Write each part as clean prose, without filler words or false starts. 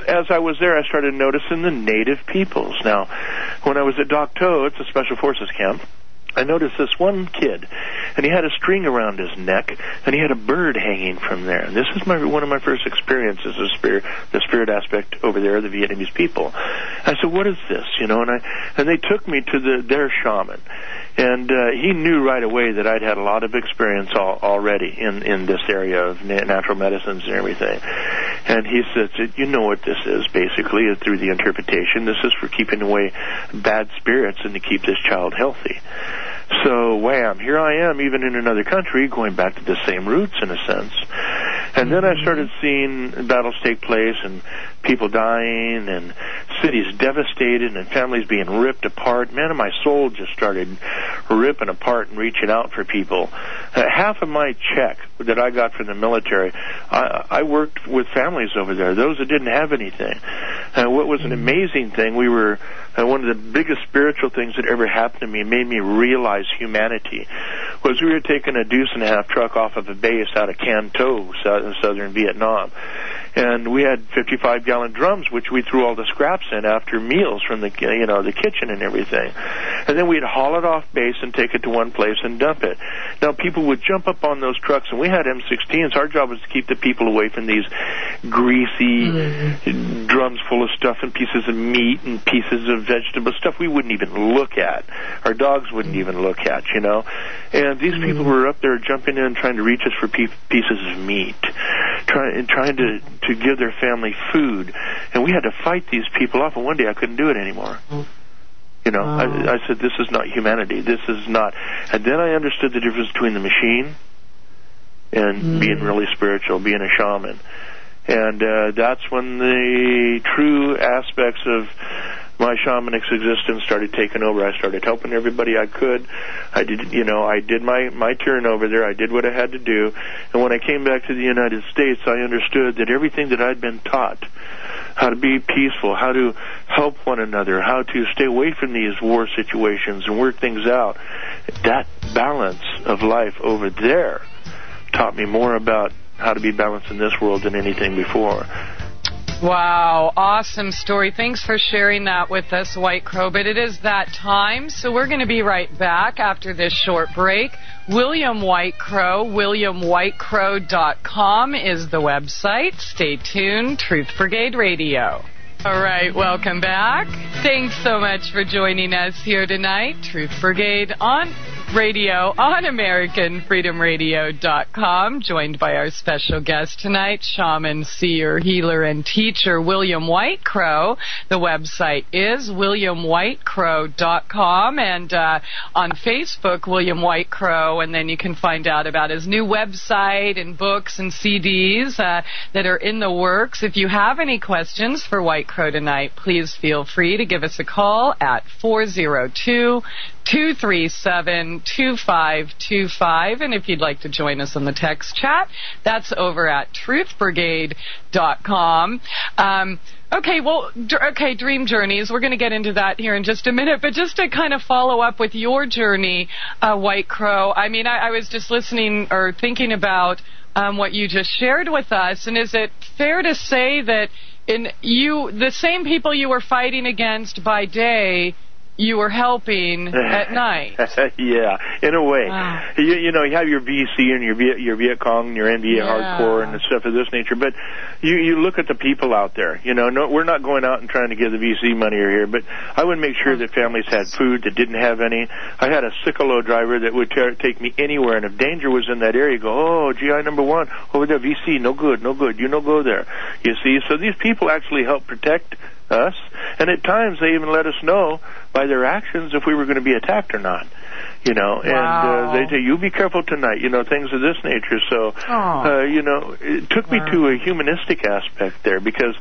as I was there, I started noticing the native peoples. Now, when I was at Dak To, it's a Special Forces camp, I noticed this one kid, and he had a string around his neck, and he had a bird hanging from there. And this is one of my first experiences of the spirit aspect over there, the Vietnamese people. I said, "What is this?" And they took me to their shaman, and he knew right away that I'd had a lot of experience already in this area of natural medicines and everything. And he said, "You know what this is, basically, through the interpretation. This is for keeping away bad spirits and to keep this child healthy." So, wham, here I am, even in another country, going back to the same roots, in a sense. And then I started seeing battles take place and people dying and cities devastated and families being ripped apart. Man, my soul just started ripping apart and reaching out for people. Half of my check that I got from the military, I worked with families over there, those that didn't have anything. What was an amazing thing, we were one of the biggest spiritual things that ever happened to me, made me realize humanity, was we were taking a deuce-and-a-half truck off of a base out of Can Tho, southern Vietnam. And we had 55-gallon drums, which we threw all the scraps in after meals from the kitchen and everything. And then we'd haul it off base and take it to one place and dump it. Now, people would jump up on those trucks, and we had M16s. Our job was to keep the people away from these greasy drums full of stuff and pieces of meat and pieces of vegetable stuff we wouldn't even look at. Our dogs wouldn't even look at, And these people were up there jumping in, trying to reach us for pieces of meat, trying to give their family food. And we had to fight these people off, and one day I couldn't do it anymore. I said, this is not humanity. This is not. And then I understood the difference between the machine and being really spiritual, being a shaman. And that's when the true aspects of my shamanic existence started taking over. I started helping everybody I could. I did my turn over there. I did what I had to do. And when I came back to the United States, I understood that everything that I'd been taught, how to be peaceful, how to help one another, how to stay away from these war situations and work things out, that balance of life over there taught me more about how to be balanced in this world than anything before. Wow, awesome story. Thanks for sharing that with us, White Crow. But it is that time, so we're going to be right back after this short break. William White Crow, WilliamWhiteCrow.com is the website. Stay tuned, Truth Brigade Radio. All right, welcome back. Thanks so much for joining us here tonight. Truth Brigade on radio on AmericanFreedomRadio.com, joined by our special guest tonight, Shaman, Seer, Healer, and Teacher William White Crow. The website is WilliamWhiteCrow.com, and on Facebook, William White Crow, and then you can find out about his new website and books and CDs that are in the works. If you have any questions for White Crow tonight, please feel free to give us a call at 402-237-2525, and if you'd like to join us on the text chat, that's over at truthbrigade.com. Okay, Dream Journeys, we're going to get into that here in just a minute, but just to kind of follow up with your journey, White Crow, I mean, I was just listening or thinking about what you just shared with us, and is it fair to say that the same people you were fighting against by day, you were helping at night? Yeah, in a way. Wow. You have your VC and your Viet Cong and your NVA hardcore and stuff of this nature, but you look at the people out there. No, we're not going out and trying to give the VC money here, but I would make sure that families had food that didn't have any. I had a Sickalo driver that would take me anywhere, and if danger was in that area, go, oh, GI number 1, over there, VC, no good, you no go there. You see, so these people actually help protect us, and at times they even let us know by their actions if we were going to be attacked or not. Wow. And they say, you be careful tonight, things of this nature. So, it took me to a humanistic aspect there, because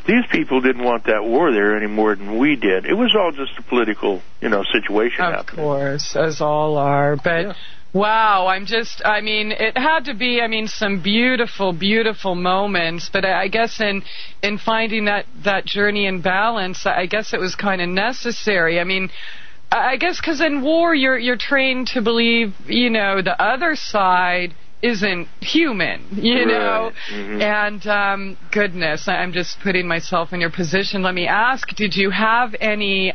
these people didn't want that war there any more than we did. It was all just a political, situation happening. Of course, as all are, but... Yeah. Wow, it had to be, some beautiful, beautiful moments, but I guess in finding that journey in balance, I guess it was kind of necessary. I guess because in war you're trained to believe, the other side isn't human, you know? And goodness, I'm just putting myself in your position. Let me ask, did you have any,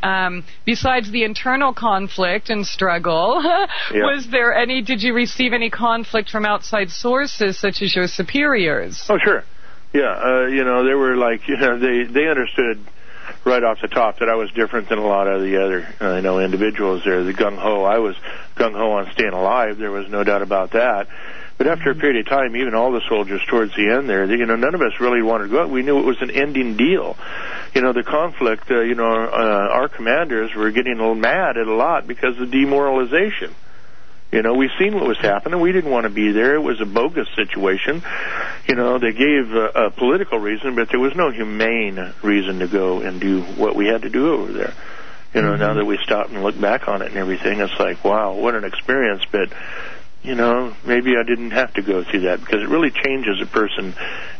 besides the internal conflict and struggle, did you receive any conflict from outside sources, such as your superiors? Oh, sure. Yeah, they were like, they understood right off the top that I was different than a lot of the other, individuals there. The gung-ho, I was gung-ho on staying alive. There was no doubt about that. But after a period of time, even all the soldiers towards the end there, none of us really wanted to go out. We knew it was an ending deal. The conflict, our commanders were getting a little mad at a lot because of demoralization. We've seen what was happening. We didn't want to be there. It was a bogus situation. They gave a political reason, but there was no humane reason to go and do what we had to do over there. Now that we stop and look back on it and everything, it's like, wow, what an experience. But, maybe I didn't have to go through that, because it really changes a person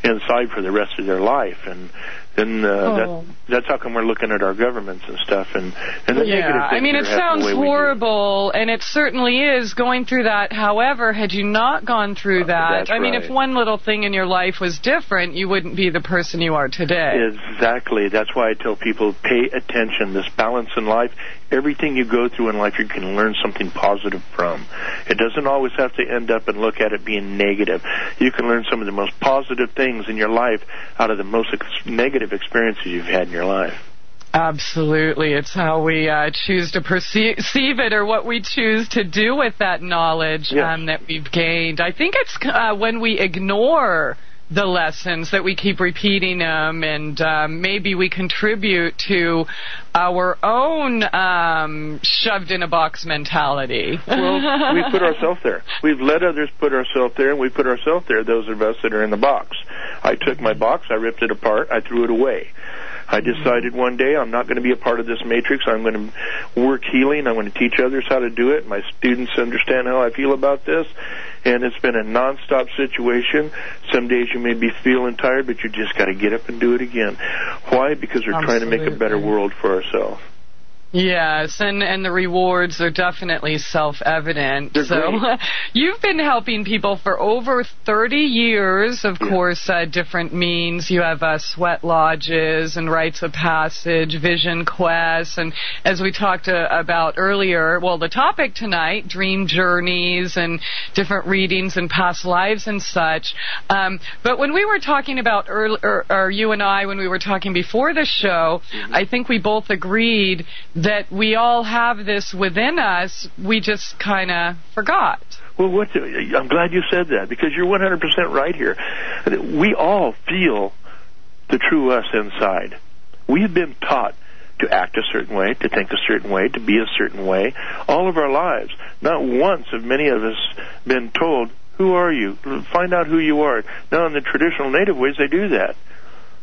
inside for the rest of their life. And then that's how come we're looking at our governments and stuff. And the negative things. I mean, it sounds horrible, and it certainly is going through that. However, had you not gone through that, I mean, if one little thing in your life was different, you wouldn't be the person you are today. Exactly. That's why I tell people, pay attention. This balance in life, everything you go through in life, you can learn something positive from. It doesn't always have to end up and look at it being negative. You can learn some of the most positive things in your life out of the most negative experiences you've had in your life. Absolutely. It's how we choose to perceive it, or what we choose to do with that knowledge that we've gained. I think it's when we ignore the lessons that we keep repeating them, and maybe we contribute to our own shoved-in-a-box mentality. Well, we put ourselves there. We've let others put ourselves there, and we put ourselves there, those of us that are in the box. I took my box, I ripped it apart, I threw it away. I decided one day I'm not going to be a part of this matrix. I'm going to work healing. I'm going to teach others how to do it. My students understand how I feel about this. And it's been a nonstop situation. Some days you may be feeling tired, but you just got to get up and do it again. Why? Because we're trying to make a better world for ourselves. Yes, and the rewards are definitely self-evident. They're great. You've been helping people for over 30 years, of course, different means. You have sweat lodges and Rites of Passage, vision quests, and as we talked about earlier, well, the topic tonight, dream journeys and different readings and past lives and such. But when we were talking about, or you and I, when we were talking before the show, I think we both agreed that we all have this within us, we just kind of forgot. Well, I'm glad you said that, because you're 100% right here. We all feel the true us inside. We've been taught to act a certain way, to think a certain way, to be a certain way, all of our lives. Not once have many of us been told, who are you? Find out who you are. Now, in the traditional native ways, they do that.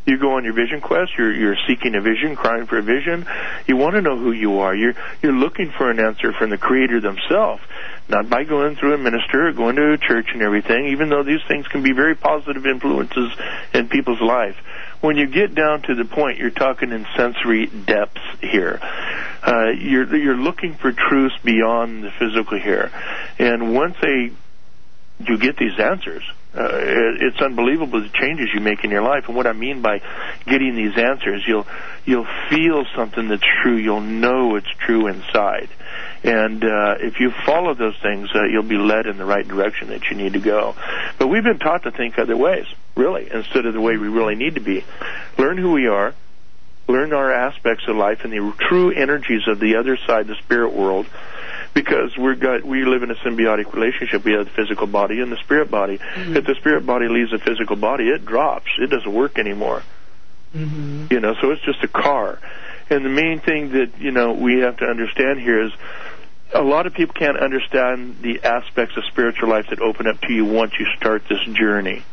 You go on your vision quest, you're seeking a vision, crying for a vision. You want to know who you are. You're looking for an answer from the Creator themselves, not by going through a minister or going to a church and everything, even though these things can be very positive influences in people's life. When you get down to the point, you're talking in sensory depths here. You're looking for truths beyond the physical here. And once you get these answers, it's unbelievable the changes you make in your life. And what I mean by getting these answers, you'll feel something that's true. You'll know it's true inside. And if you follow those things, you'll be led in the right direction that you need to go. But we've been taught to think other ways, really, instead of the way we really need to be. Learn who we are, learn our aspects of life and the true energies of the other side, the spirit world, because we live in a symbiotic relationship. We have the physical body and the spirit body. Mm-hmm. If the spirit body leaves the physical body, it drops. It doesn't work anymore. Mm-hmm. So it's just a car. And the main thing that, we have to understand here is a lot of people can't understand the aspects of spiritual life that open up to you once you start this journey.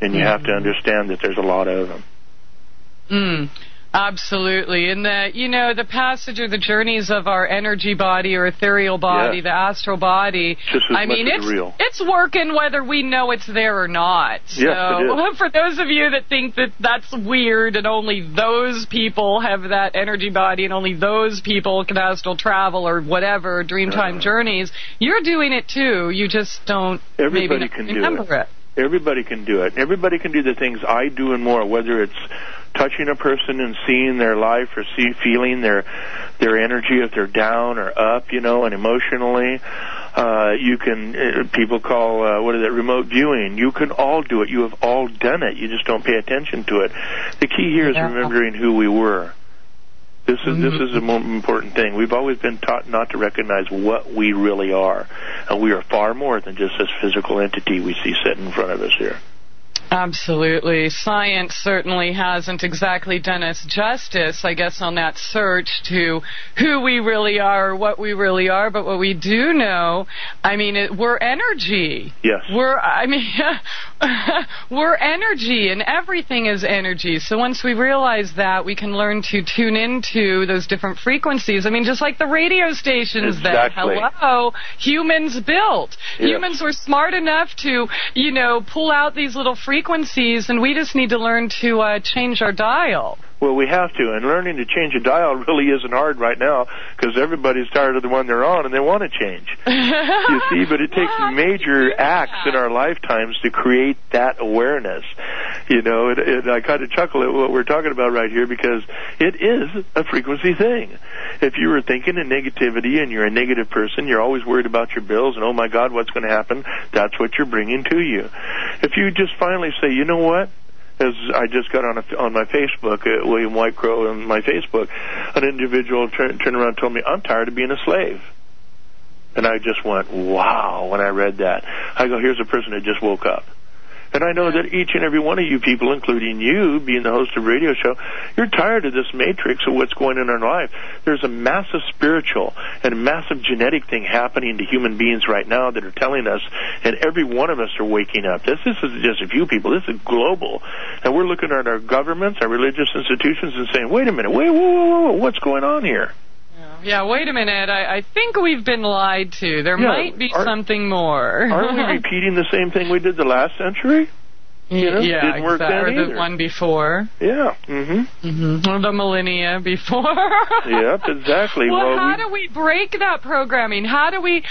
And you have to understand that there's a lot of them. Absolutely. And the passage or the journeys of our energy body or ethereal body, the astral body, just as much as real. It's working whether we know it's there or not. So yes, it is. For those of you that think that that's weird and only those people have that energy body and only those people can astral travel or whatever, dreamtime journeys, you're doing it too. You just don't Everybody can remember it. Everybody can do it. Everybody can do the things I do and more, whether it's touching a person and seeing their life or feeling their energy if they're down or up, and emotionally. You can, people call, remote viewing. You can all do it. You have all done it. You just don't pay attention to it. The key here is remembering who we were. This is a more important thing. We've always been taught not to recognize what we really are. And we are far more than just this physical entity we see sitting in front of us here. Absolutely. Science certainly hasn't exactly done us justice, I guess, on that search to who we really are or what we really are. But what we do know, we're energy. Yes. We're energy, and everything is energy. So once we realize that, we can learn to tune into those different frequencies. Just like the radio stations that, humans built. Yes. Humans were smart enough to, pull out these little frequencies, and we just need to learn to change our dial. Well, we have to, and learning to change a dial really isn't hard right now because everybody's tired of the one they're on and they want to change. You see, but it takes major acts in our lifetimes to create that awareness. I kind of chuckle at what we're talking about right here because it is a frequency thing. If you were thinking in negativity and you're a negative person, you're always worried about your bills and, oh, my God, what's going to happen? That's what you're bringing to you. If you just finally say, you know what? As I just got on my Facebook, William White Crow on my Facebook, an individual turned around and told me, I'm tired of being a slave. And I just went, wow, when I read that. I go, here's a person that just woke up. And I know that each and every one of you people, including you, being the host of a radio show, you're tired of this matrix of what's going on in our life. There's a massive spiritual and a massive genetic thing happening to human beings right now that are telling us, and every one of us are waking up. This isn't just a few people. This is global. And we're looking at our governments, our religious institutions, and saying, wait a minute, whoa, what's going on here? Yeah, wait a minute. I think we've been lied to. There might be something more. Aren't we repeating the same thing we did the last century? Didn't work then or either. The one before. Yeah. Or the millennia before. Yep, exactly. Well, how do we break that programming? How do we,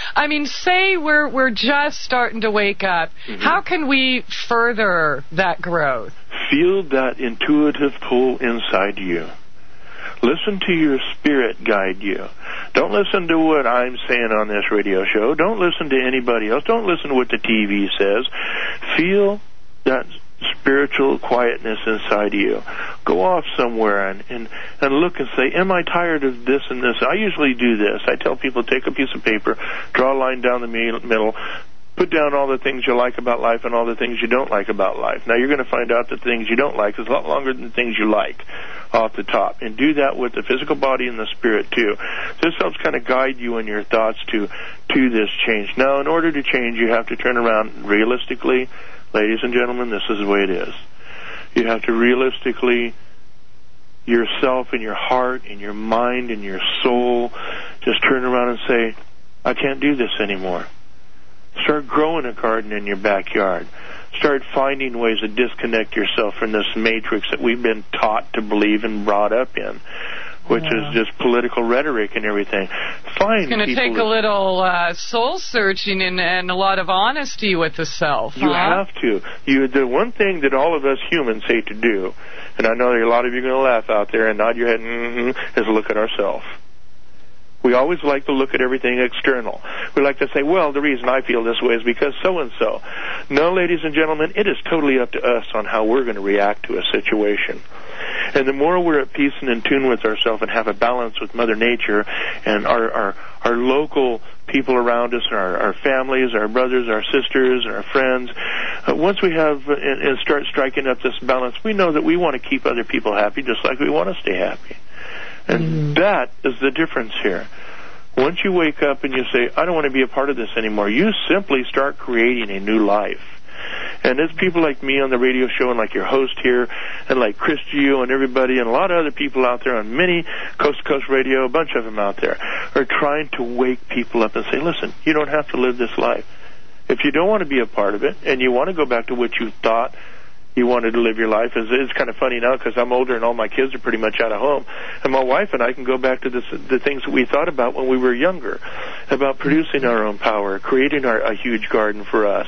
say we're just starting to wake up. How can we further that growth? Feel that intuitive pull inside you. Listen to your spirit guide you. Don't listen to what I'm saying on this radio show. Don't listen to anybody else. Don't listen to what the TV says. Feel that spiritual quietness inside you. Go off somewhere and look and say, am I tired of this and this? I usually do this. I tell people, take a piece of paper, draw a line down the middle, put down all the things you like about life and all the things you don't like about life. Now, you're going to find out the things you don't like is a lot longer than the things you like off the top. And do that with the physical body and the spirit, too. This helps kind of guide you in your thoughts to this change. Now, in order to change, you have to turn around realistically. Ladies and gentlemen, this is the way it is. You have to realistically, yourself and your heart and your mind and your soul, just turn around and say, I can't do this anymore. Start growing a garden in your backyard. Start finding ways to disconnect yourself from this matrix that we've been taught to believe and brought up in, which is just political rhetoric and everything. It's going to take a little soul searching and a lot of honesty with the self. You have to. The one thing that all of us humans hate to do, and I know that a lot of you are going to laugh out there and nod your head, is look at ourselves. We always like to look at everything external. We like to say, well, the reason I feel this way is because so-and-so. No, ladies and gentlemen, it is totally up to us on how we're going to react to a situation. And the more we're at peace and in tune with ourselves and have a balance with Mother Nature and our local people around us, and our families, our brothers, our sisters, and our friends, once we have and start striking up this balance, we know that we want to keep other people happy just like we want to stay happy. And that is the difference here. Once you wake up and you say, I don't want to be a part of this anymore, you simply start creating a new life. And there's people like me on the radio show and like your host here and like Christie and everybody and a lot of other people out there on many coast-to-coast radio, a bunch of them out there, are trying to wake people up and say, listen, you don't have to live this life. If you don't want to be a part of it and you want to go back to what you thought you wanted to live your life, it's kind of funny now because I'm older and all my kids are pretty much out of home, and my wife and I can go back to the things that we thought about when we were younger, about producing our own power, creating a huge garden for us,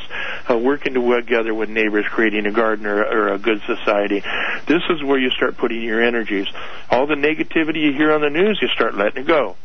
working together with neighbors, creating a garden or a good society. This is where you start putting your energies. All the negativity you hear on the news, you start letting it go.